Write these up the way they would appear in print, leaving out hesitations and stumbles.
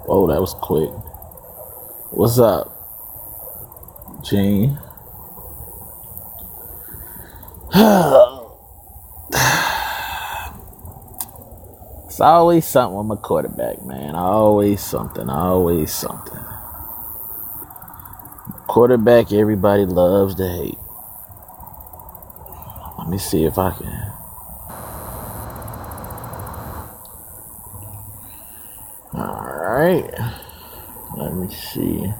Oh, that was quick. What's up, Gene? It's always something with my quarterback, man. Always something. Quarterback everybody loves to hate. Let me see if I can. Alright. Let me see.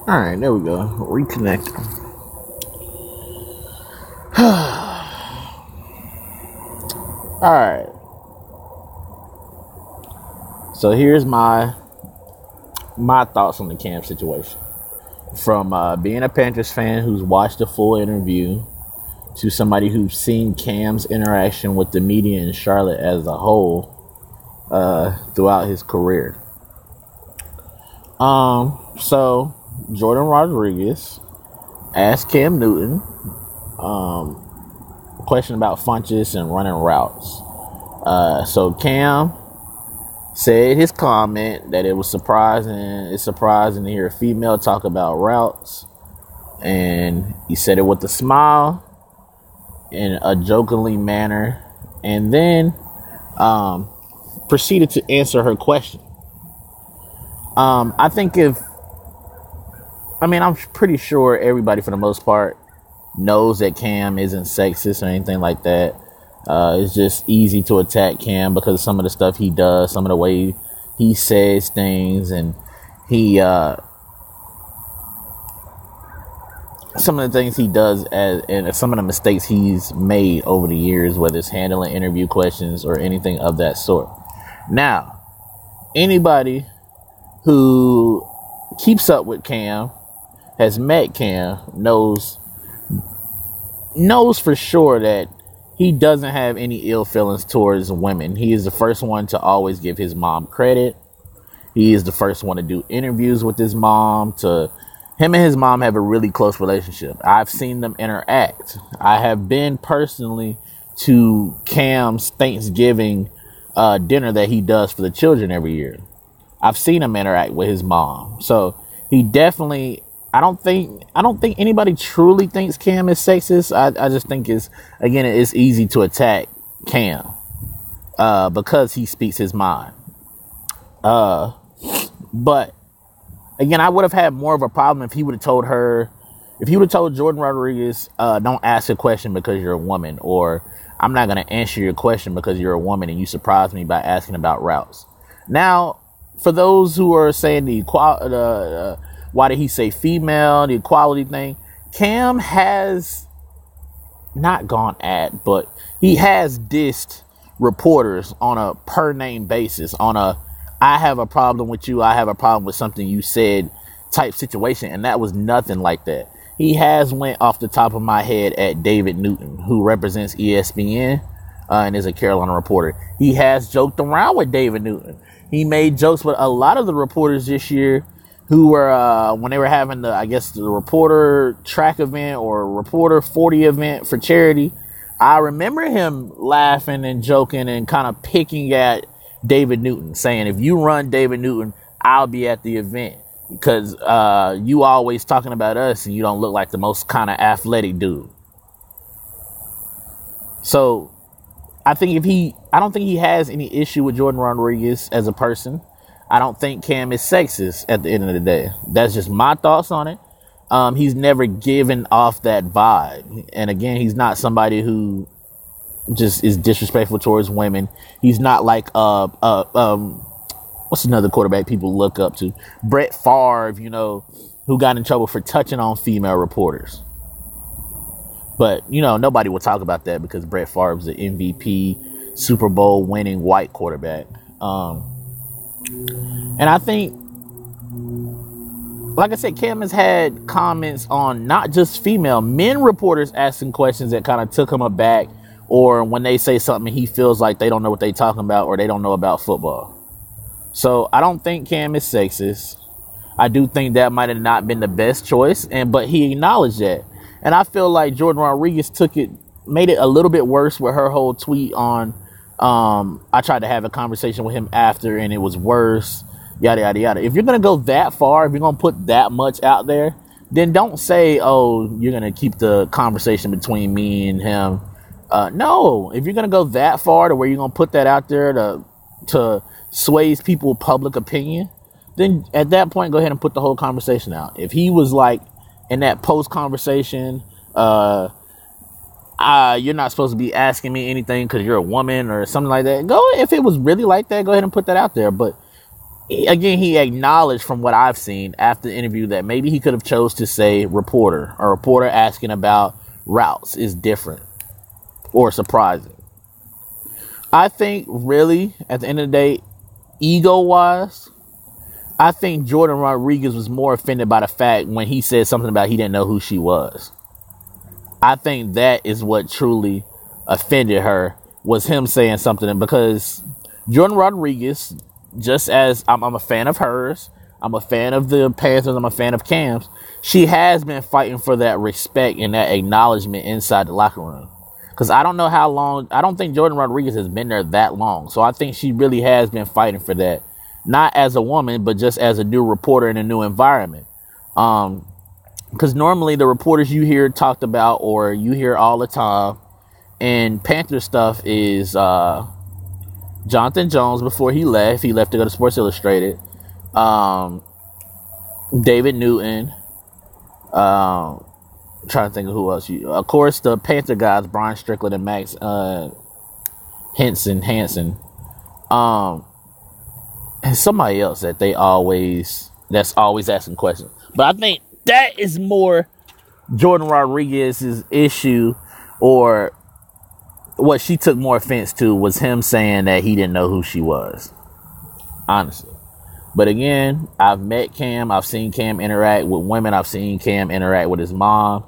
Alright, there we go. Reconnect. Alright. So here's my thoughts on the Cam situation. From being a Panthers fan who's watched the full interview to somebody who's seen Cam's interaction with the media in Charlotte as a whole throughout his career. So Jordan Rodriguez asked Cam Newton a question about Funchess and running routes. So Cam said his comment that it's surprising to hear a female talk about routes, and he said it with a smile in a jokingly manner, and then proceeded to answer her question. I'm pretty sure everybody, for the most part, knows that Cam isn't sexist or anything like that. It's just easy to attack Cam because of some of the stuff he does, some of the way he says things, and some of the things he does and some of the mistakes he's made over the years, whether it's handling interview questions or anything of that sort. Now, anybody who keeps up with Cam, has met Cam, knows for sure that he doesn't have any ill feelings towards women. He is the first one to always give his mom credit. He is the first one to do interviews with his mom. Him and his mom have a really close relationship. I've seen them interact. I have been personally to Cam's Thanksgiving dinner that he does for the children every year. I've seen him interact with his mom. So he definitely, I don't think anybody truly thinks Cam is sexist. I just think it's easy to attack Cam because he speaks his mind. But again, I would have had more of a problem if he would have told Jordan Rodriguez, don't ask a question because you're a woman, or I'm not going to answer your question because you're a woman and you surprised me by asking about routes. Now, for those who are saying why did he say female, the equality thing, Cam has not gone at, but he has dissed reporters on a per name basis, on a I have a problem with you, I have a problem with something you said type situation, and that was nothing like that. He has went off the top of my head at David Newton, who represents ESPN and is a Carolina reporter. He has joked around with David Newton. He made jokes with a lot of the reporters this year who were, when they were having the reporter track event or reporter 40 event for charity. I remember him laughing and joking and kind of picking at David Newton, saying, if you run David Newton, I'll be at the event because you always talking about us and you don't look like the most kind of athletic dude. So I don't think he has any issue with Jordan Rodriguez as a person. I don't think Cam is sexist at the end of the day. That's just my thoughts on it. He's never given off that vibe. And again, he's not somebody who just is disrespectful towards women. He's not like, what's another quarterback people look up to? Brett Favre, who got in trouble for touching on female reporters. But, nobody will talk about that because Brett Favre's the MVP, Super Bowl winning white quarterback. And I think, like I said, Cam has had comments on not just men reporters asking questions that kind of took him aback, or when they say something he feels like they don't know what they're talking about or they don't know about football. So I don't think Cam is sexist. I do think that might have not been the best choice, but he acknowledged that. And I feel like Jordan Rodriguez made it a little bit worse with her whole tweet on, I tried to have a conversation with him after and it was worse, yada, yada, yada. If you're going to go that far, if you're going to put that much out there, then don't say, oh, you're going to keep the conversation between me and him. No, if you're going to go that far to where you're going to put that out there to sway people's public opinion, then at that point, go ahead and put the whole conversation out. If he was like in that post conversation, you're not supposed to be asking me anything because you're a woman or something like that. If it was really like that, go ahead and put that out there. But again, he acknowledged from what I've seen after the interview that maybe he could have chose to say reporter. A reporter asking about routes is different or surprising. I think really at the end of the day, ego wise, I think Jordan Rodriguez was more offended by the fact when he said something about he didn't know who she was. I think that is what truly offended her, was him saying something, because Jordan Rodriguez, just as I'm a fan of hers, I'm a fan of the Panthers, I'm a fan of Cam's, she has been fighting for that respect and that acknowledgement inside the locker room. Because I don't know how long, I don't think Jordan Rodriguez has been there that long. So I think she really has been fighting for that. Not as a woman, but just as a new reporter in a new environment. Because normally the reporters you hear talked about, or you hear all the time in Panther stuff, is Jonathan Jones before he left. He left to go to Sports Illustrated. David Newton. Trying to think of who else. Of course, the Panther guys, Brian Strickland and Max Hansen. And somebody else that's always asking questions. But I think that is more Jordan Rodriguez's issue, or what she took more offense to was him saying that he didn't know who she was. Honestly. But again, I've met Cam. I've seen Cam interact with women. I've seen Cam interact with his mom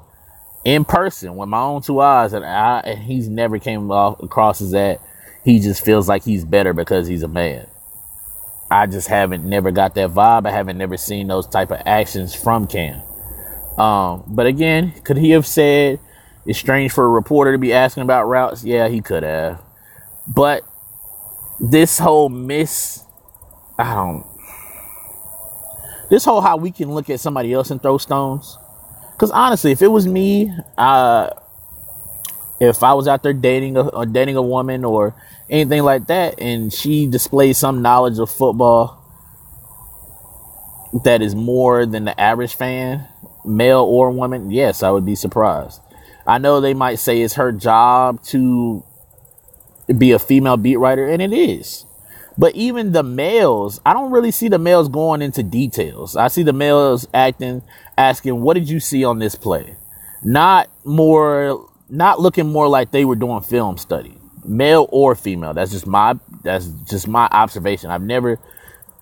in person with my own two eyes. And he's never came across as that he just feels like he's better because he's a man. I just never got that vibe. I haven't never seen those type of actions from Cam. But again, could he have said it's strange for a reporter to be asking about routes? Yeah, he could have. But this whole how we can look at somebody else and throw stones. Because honestly, if it was me, if I was out there dating a woman or anything like that, and she displays some knowledge of football that is more than the average fan, male or woman, yes, I would be surprised. I know they might say it's her job to be a female beat writer, and it is. But even the males, I don't really see the males going into details. I see the males asking, what did you see on this play? Not looking more like they were doing film study, male or female. That's just my observation. I've never,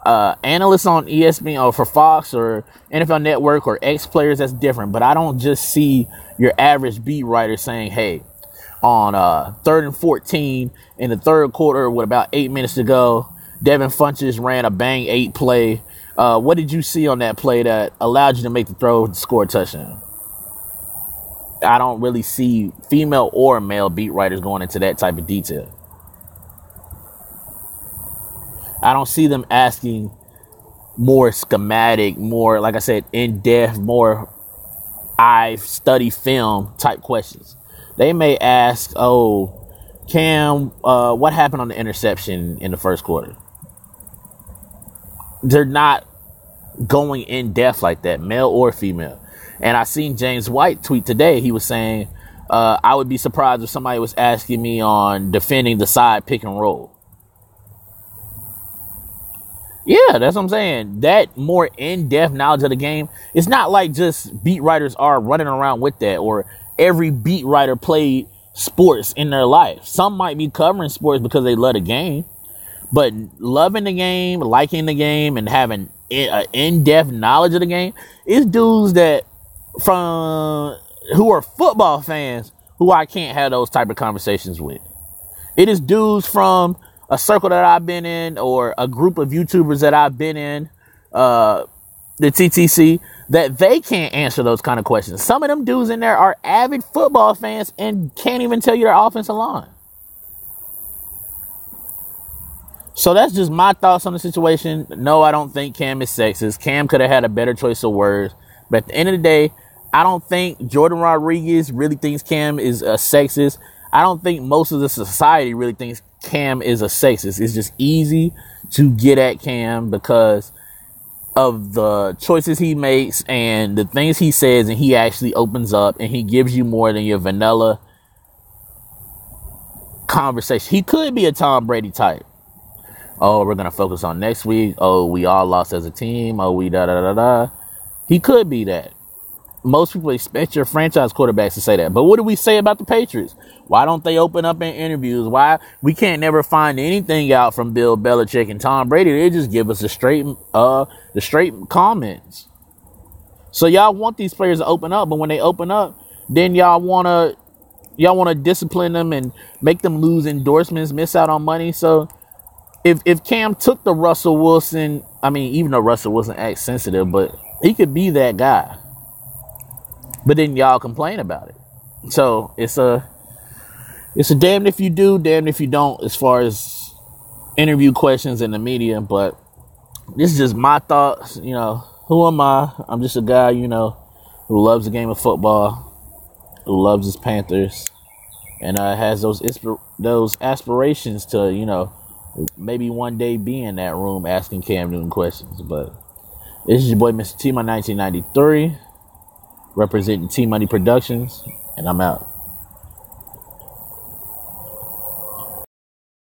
analysts on ESPN or for Fox or NFL Network or ex-players, that's different. But I don't just see your average beat writer saying, hey, on 3rd and 14 in the third quarter with about 8 minutes to go, Devin Funchess ran a bang 8 play. What did you see on that play that allowed you to make the throw to score a touchdown? I don't really see female or male beat writers going into that type of detail. I don't see them asking more schematic, more, like I said, in-depth, more I've studied film type questions. They may ask, Cam, what happened on the interception in the first quarter? They're not going in depth like that, male or female. And I seen James White tweet today. He was saying, I would be surprised if somebody was asking me on defending the side pick and roll. Yeah, that's what I'm saying. That more in-depth knowledge of the game. It's not like just beat writers are running around with that, or every beat writer played sports in their life. Some might be covering sports because they love the game, but loving the game, liking the game, and having an in-depth knowledge of the game is dudes who are football fans who I can't have those type of conversations with. It is dudes from a circle that I've been in or a group of YouTubers that I've been in, the TTC, that they can't answer those kind of questions. Some of them dudes in there are avid football fans and can't even tell you their offensive line. So that's just my thoughts on the situation. No, I don't think Cam is sexist. Cam could have had a better choice of words. But at the end of the day, I don't think Jordan Rodriguez really thinks Cam is a sexist. I don't think most of the society really thinks Cam is a sexist. It's just easy to get at Cam because of the choices he makes and the things he says, and he actually opens up and he gives you more than your vanilla conversation. He could be a Tom Brady type. Oh, we're going to focus on next week. Oh, we all lost as a team. Oh, we da-da-da-da-da. He could be that. Most people expect your franchise quarterbacks to say that. But what do we say about the Patriots? Why don't they open up in interviews? Why we can't never find anything out from Bill Belichick and Tom Brady? They just give us the straight comments. So y'all want these players to open up, but when they open up, then y'all wanna discipline them and make them lose endorsements, miss out on money. So if Cam took the Russell Wilson, I mean, even though Russell Wilson acts sensitive, but he could be that guy. But then y'all complain about it. So it's a damned if you do, damned if you don't as far as interview questions in the media. But this is just my thoughts. You know, who am I? I'm just a guy, you know, who loves the game of football, who loves his Panthers, and has those aspirations to, you know, maybe one day be in that room asking Cam Newton questions. But this is your boy, MrTMoney1993, representing T Money Productions, and I'm out.